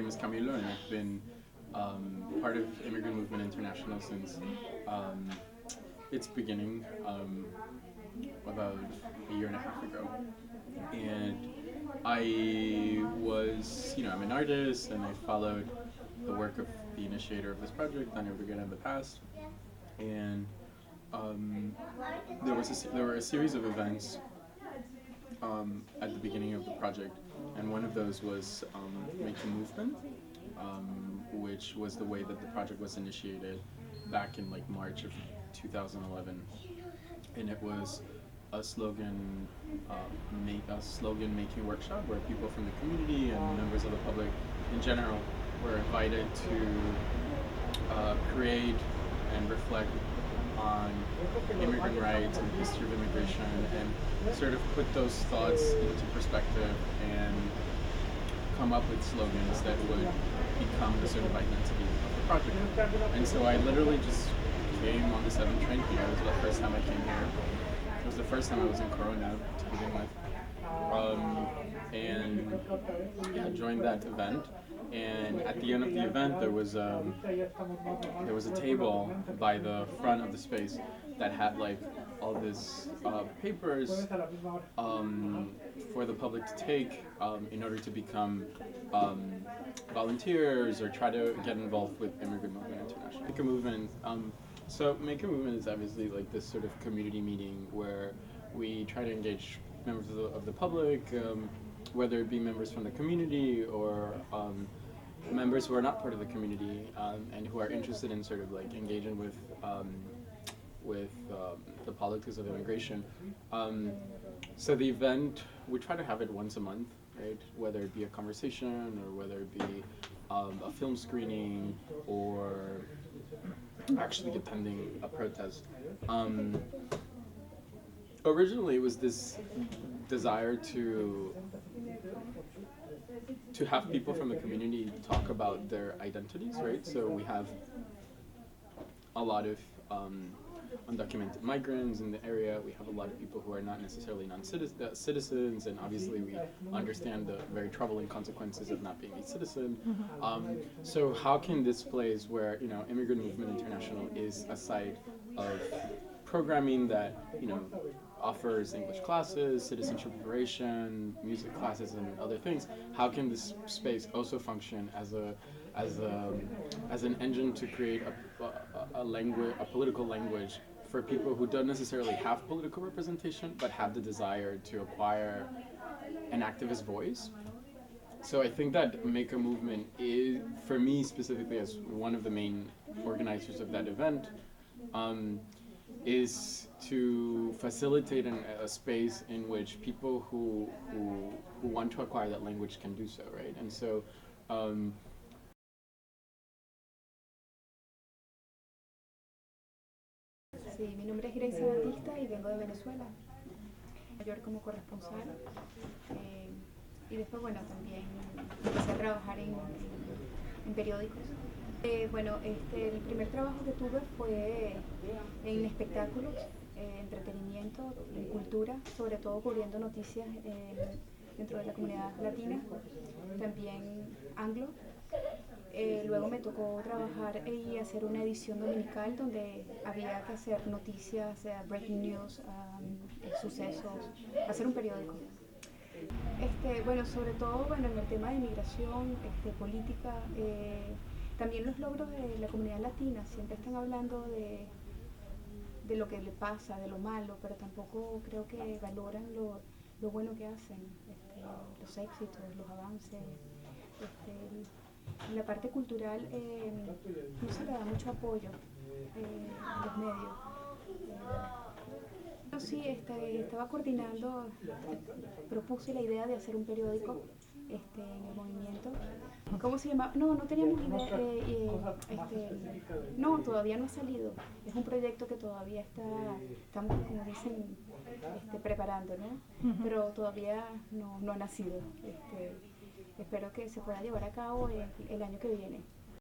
is Camilo, and I've been part of Immigrant Movement International since its beginning about a year and a half ago. And I was, I'm an artist, and I followed the work of the initiator of this project, Daniel Brigada, in the past. And there were a series of events at the beginning of the project, and one of those was Make a Movement, which was the way that the project was initiated back in like March of 2011, and it was a slogan making workshop where people from the community and members of the public in general were invited to create and reflect on immigrant rights and the history of immigration, and sort of put those thoughts into perspective and come up with slogans that would become the sort of identity of the project. And so I literally just came on the 7th train here. It was the first time I came here. It was the first time I was in Corona to begin with. And yeah, joined that event. And at the end of the event, there was a table by the front of the space that had like all these papers for the public to take in order to become volunteers or try to get involved with Immigrant Movement International. Make a Movement. So Make a Movement is obviously like this sort of community meeting where we try to engage members of the public, whether it be members from the community or members who are not part of the community and who are interested in sort of like engaging with the politics of immigration. So the event, we try to have it once a month, right? Whether it be a conversation or whether it be a film screening or actually attending a protest. Originally, it was this desire to have people from the community talk about their identities, right? So we have a lot of undocumented migrants in the area. We have a lot of people who are not necessarily non-citizens, and obviously we understand the very troubling consequences of not being a citizen. So how can this place where, Immigrant Movement International is a site of programming that, offers English classes, citizenship preparation, music classes, and other things, how can this space also function as an engine to create a political language for people who don't necessarily have political representation but have the desire to acquire an activist voice? So I think that Make a Movement is, for me specifically as one of the main organizers of that event, is to facilitate a space in which people who want to acquire that language can do so, right? And so Sí, mi nombre es Grace Batista y vengo de Venezuela, Nueva York como corresponsal, y después, bueno, también empecé a trabajar en periódicos. El primer trabajo que tuve fue en espectáculos, entretenimiento, en cultura, sobre todo cubriendo noticias dentro de la comunidad latina, también anglo. Luego me tocó trabajar y hacer una edición dominical donde había que hacer noticias, breaking news, sucesos, hacer un periódico. Sobre todo en el tema de inmigración, política, también los logros de la comunidad latina. Siempre están hablando de lo que le pasa, de lo malo, pero tampoco creo que valoran lo bueno que hacen, los éxitos, los avances. En la parte cultural no se le da mucho apoyo en los medios. Sí, estaba coordinando, propuse la idea de hacer un periódico en el movimiento. ¿Cómo se llama? No teníamos idea. No, todavía no ha salido. Es un proyecto que todavía estamos, como dicen, preparando, ¿no? Pero todavía no ha nacido. Espero que se pueda llevar a cabo el año que viene.